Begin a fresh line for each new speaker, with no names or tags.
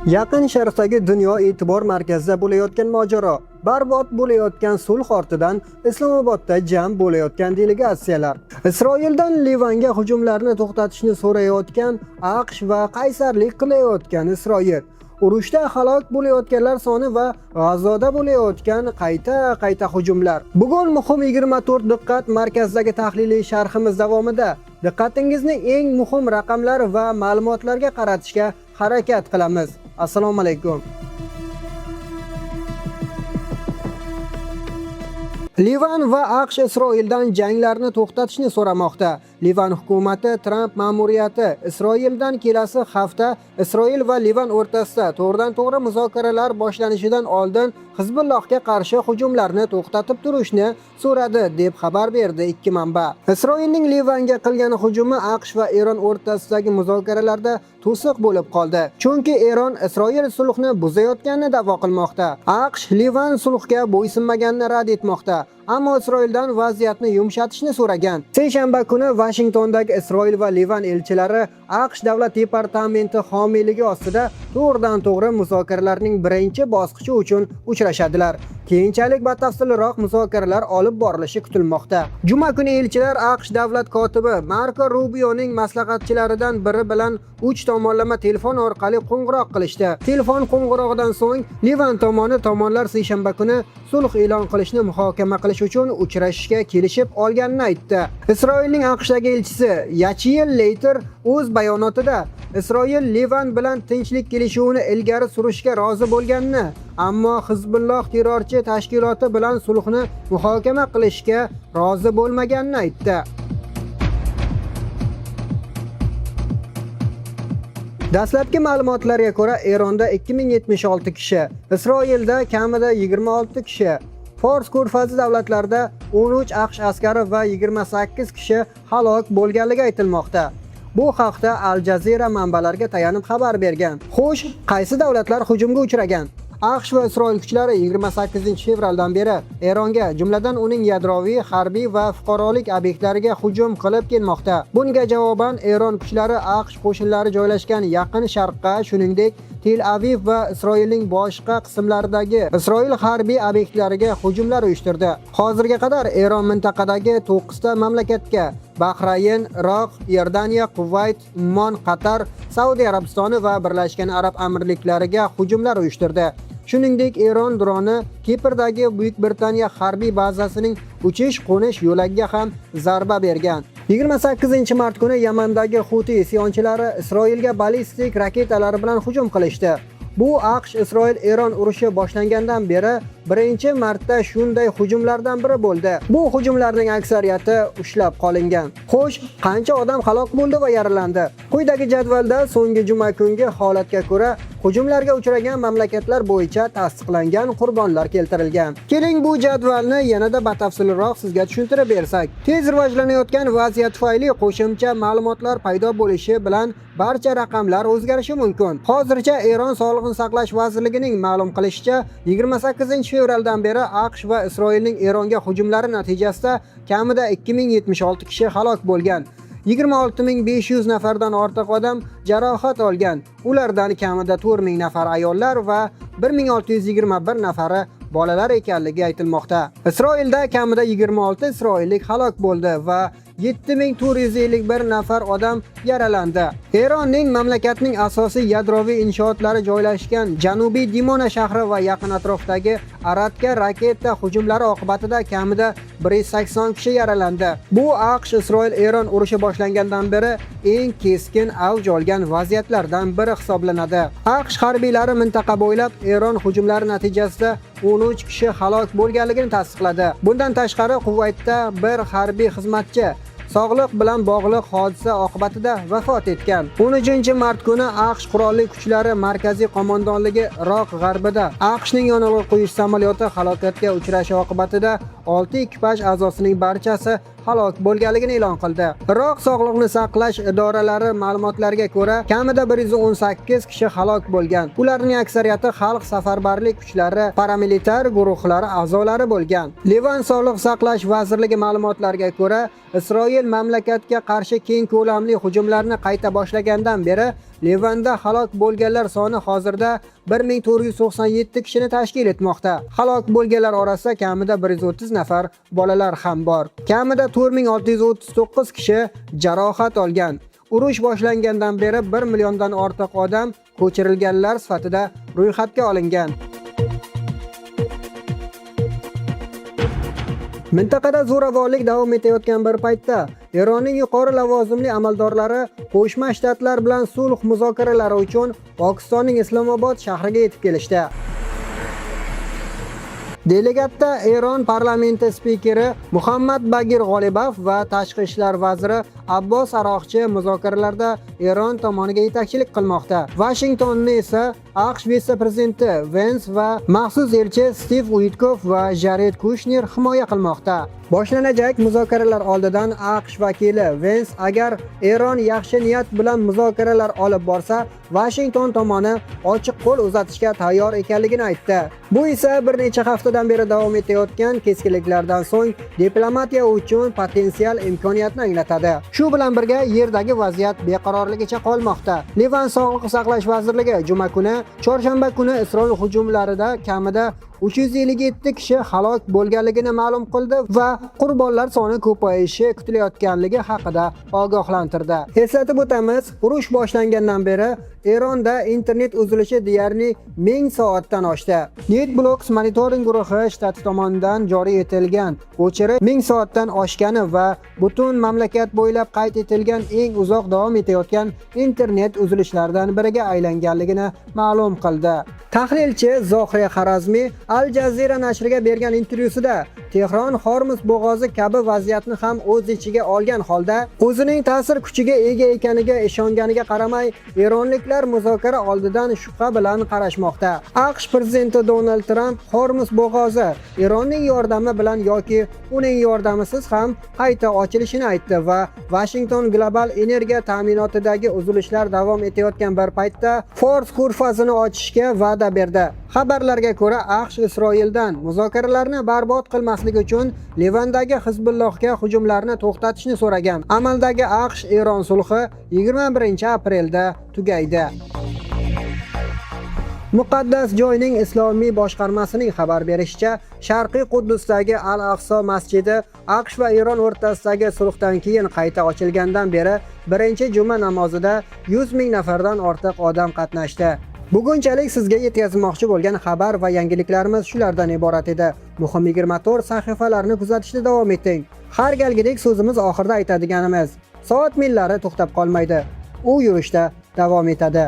Yaqin Sharqdagi dunyo e'tibor markazida bo'layotgan mojaro, barbod bo'layotgan sulh ortidan Islomobodda jam bo'layotgan delegatsiyalar, Isroildan Livanga hujumlarni to'xtatishni so'rayotgan AQSh va qaysarlik qilayotgan Isroil, urushda halok bo'layotganlar soni va G'azoda bo'layotgan qayta hujumlar. Bugun muhim 24 diqqat markazidagi tahliliy sharhimiz davomida diqqatingizni eng muhim raqamlar va ma'lumotlarga qaratishga harakat qilamiz. Assalomu alaykum. Livan va AQSh Isroildan janglarni to'xtatishni so'ramoqda. Livan hukumati Tramp ma'muriyati Isroildan kelasi hafta Isroil va Livan o'rtasida to'g'ridan-to'g'ri muzokaralar boshlanishidan oldin Hizbullohga qarshi hujumlarni to'xtatib turishni so'radi deb xabar berdi ikki manba. Isroilning Livanga qilgan hujumi AQSh va Eron o'rtasidagi muzokaralarda to'siq bo'lib qoldi. Chunki Eron Isroil sulhni buzayotganini da'vo qilmoqda. AQSh Livan sulhga bo'ysunmaganini rad etmoqda. Ammo Isroildan vaziyatni yumshatishni so'ragan. Seshanba kuni Vashingtondagi Isroil va Livan elchilari AQSh davlat departamenti homiyligi ostida to'g'ridan-to'g'ri muzokaralarning birinchi bosqichi uchun uchrashadilar. Keyinchalik batafsilroq muzokaralar olib borilishi kutilmoqda. Juma kuni elchilar AQSh davlat kotibi Marko Rubioning maslahatchilaridan biri bilan 3 tomonlama telefon orqali qo'ng'iroq qilishdi. Telefon qo'ng'irog'idan so'ng Livan tomonlar seshanba kuni sulh e'lon qilishni muhokama qilish uchun uchrashishga kelishib olganini aytdi. Isroilning AQShdagi elchisi Yachiel Leiter o'z bayonotida Isroil Livan bilan tinchlik kelishuvini ilgari surishga rozi bo'lganini, ammo Hizbulloh terrorchi tashkiloti bilan sulhni muhokama qilishga rozi bo'lmaganini aytdi. Dastlabki ma'lumotlarga ko'ra, Eronda 2076 kishi, Isroilda kamida 26 kishi, Fors ko'rfazi davlatlarida 13 AQSh askari va 28 kishi halok bo'lganligi aytilmoqda. Bu haqda Al Jazeera manbalariga tayanib xabar bergan. Xo'sh, qaysi davlatlar hujumga uchragan? AQSh va Isroil kuchlari 28-fevraldan beri Eronga, jumladan uning yadroviy, harbiy va fuqarolik obyektlariga hujum qilib kelmoqda. Bunga javoban Eron kuchlari AQSh qo'shinlari joylashgan Yaqin Sharqqa, shuningdek Tel Aviv va Isroilning boshqa qismlaridagi Isroil harbiy obyektlariga hujumlar uyushtirdi. Hozirga qadar Eron mintaqadagi 9 ta mamlakatga Bahrayn, Iroq, Iordaniya, Kuvayt, Ummon, Qatar, Saudiya Arabistoni va Birlashgan Arab Amirliklariga hujumlar uyushtirdi. Shuningdek, Eron droni Kiprdagi Buyuk Britaniya harbiy bazasining uchish-qo'nish yo'lagiga ham zarba bergan. 28-mart kuni Yamandagi Huti isyonchilari Isroilga ballistik raketalar bilan hujum qilishdi. Bu AQSh-Isroil-Eron urushi boshlangandan beri birinchi marta shunday hujumlardan biri bo'ldi. Bu hujumlarning aksariyati ushlab qolingan. Xo'sh, qancha odam halok bo'ldi va yaralandi? Quyidagi jadvalda so'nggi juma kungi holatga ko'ra hujumlarga uchragan mamlakatlar bo'yicha tasdiqlangan qurbonlar keltirilgan. Keling bu jadvalni yanada batafsilroq sizga tushuntirib bersak. Tez rivojlanayotgan vaziyat tufayli qo'shimcha ma'lumotlar paydo bo'lishi bilan barcha raqamlar o'zgarishi mumkin. Hozircha Eron Sog'liqni saqlash vazirligining ma'lum qilishicha, 28-fevraldan beri AQSh va Isroilning Eronga hujumlari natijasida kamida 2076 kishi halok bo'lgan. 26500 nafardan ortiq odam jarohat olgan. Ulardan kamida 4000 nafar ayollar va 1621 nafari bolalar ekanligi aytilmoqda. Isroilda kamida 26 isroillik halok bo'ldi va 7451 nafar odam yaralandi. Eronning mamlakatning asosiy yadroviy inshootlari joylashgan Janubiy Dimona shahri va yaqin atrofdagi Aradga raketa hujumlari oqibatida kamida 180 kishi yaralandi. Bu AQSh-Isroil-Eron urushi boshlangandan beri eng keskin avj olgan vaziyatlardan biri hisoblanadi. AQSh harbiylari mintaqa bo'ylab Eron hujumlari natijasida 13 kishi halok bo'lganligini tasdiqladi. Bundan tashqari Kuvaytda bir harbiy xizmatchi sog'liq bilan bog'liq hodisa oqibatida vafot etgan. 13-mart kuni AQSh qurolli kuchlari markaziy qo'mondonligi Iroq g'arbida AQShning yonilg'i quyish samolyoti halokatga uchrashi oqibatida 6 ekipaj a'zosining barchasi halok bo'lganligini e'lon qildi. Iroq sog'liqni saqlash idoralari ma'lumotlariga ko'ra, kamida 118 kishi halok bo'lgan. Ularning aksariyati xalq safarbarlik kuchlari paramilitar guruhlari a'zolari bo'lgan. Livan sog'liqni saqlash vazirligi ma'lumotlariga ko'ra, Isroil mamlakatga qarshi keng ko'lamli hujumlarni qayta boshlagandan beri Livanda halok bo'lganlar soni hozirda 1497 kishini tashkil etmoqda. Halok bo'lganlar orasida kamida 130 nafar bolalar ham bor. Kamida 4639 kishi jarohat olgan. Urush boshlangandan beri 1 milliondan ortiq odam ko'chirilganlar sifatida ro'yxatga olingan. Mintaqada zo'ravonlik davom etayotgan bir paytda Eronning yuqori lavozimli amaldorlari Qo'shma Shtatlar bilan sulh muzokaralari uchun Pokistonning Islomobod shahriga yetib kelishdi. Delegatda Eron parlamenti spikeri Muhammad Bagir G'olibov va tashqi ishlar vaziri Abbos Aroqchi muzokaralarda Eron tomoniga yetakchilik qilmoqda. Washingtonni esa AQSh vitse-prezidenti Vance va maxsus elchi Steve Witkoff va Jared Kushner himoya qilmoqda. Boshlanajak muzokaralar oldidan AQSh vakili Vance agar Eron yaxshi niyat bilan muzokaralar olib borsa, Washington tomoni ochiq qo'l uzatishga tayyor ekanligini aytdi. Bu esa bir necha haftadan beri davom etayotgan keskinliklardan so'ng diplomatiya uchun potensial imkoniyatni anglatadi. Shu bilan birga yerdagi vaziyat beqarorligicha qolmoqda. Livan Sog'liqni saqlash vazirligi juma kuni, chorshanba kuni Isroil hujumlarida kamida 357 kishi halok bo'lganligini ma'lum qildi va qurbonlar soni ko'payishi kutilayotganligi haqida ogohlantirdi. Eslatib o'tamiz, urush boshlangandan beri Eronda internet uzilishi deyarli 1000 soatdan oshdi. NetBlocks monitoring guruhi shtati tomonidan joriy etilgan o'chirish 1000 soatdan oshgani va butun mamlakat bo'ylab qayd etilgan eng uzoq davom etayotgan internet uzilishlaridan biriga aylanganligini ma'lum qildi. Tahlilchi Zohir Xarazmi Al Jazeera nashriga bergan intervyusida Tehron Hormuz bo'g'ozi kabi vaziyatni ham o'z ichiga olgan holda o'zining ta'sir kuchiga ega ekaniga ishonganiga qaramay, eronliklar muzokara oldidan shubha bilan qarashmoqda. AQSh prezidenti Donald Tramp Hormuz bo'g'ozi Eronning yordami bilan yoki uning yordamisiz ham qayta ochilishini aytdi va Washington global energiya ta'minotidagi uzilishlar davom etayotgan bir paytda Fors ko'rfazini ochishga va'da berdi. Xabarlarga ko'ra, AQSh Isroildan muzokaralarni barbod qilmaslik uchun Livandagi Hizbullohga hujumlarni to'xtatishni so'ragan. Amaldagi AQSh-Eron sulhi 21-aprelda tugaydi. Muqaddas joyning islomiy boshqarmasining xabar berishicha, Sharqiy Quddusdagi Al-Aqso masjidi AQSh va Eron o'rtasidagi sulhdan keyin qayta ochilgandan beri birinchi juma namozida 100 ming nafardan ortiq odam qatnashdi. Bugunchalik sizga yetkazmoqchi bo'lgan xabar va yangiliklarimiz shulardan iborat edi. Muhim 24 sahifalarini kuzatishda davom eting. Har galgidek so'zimiz oxirida aytadiganimiz, soat millari to'xtab qolmaydi. U yurishda davom etadi.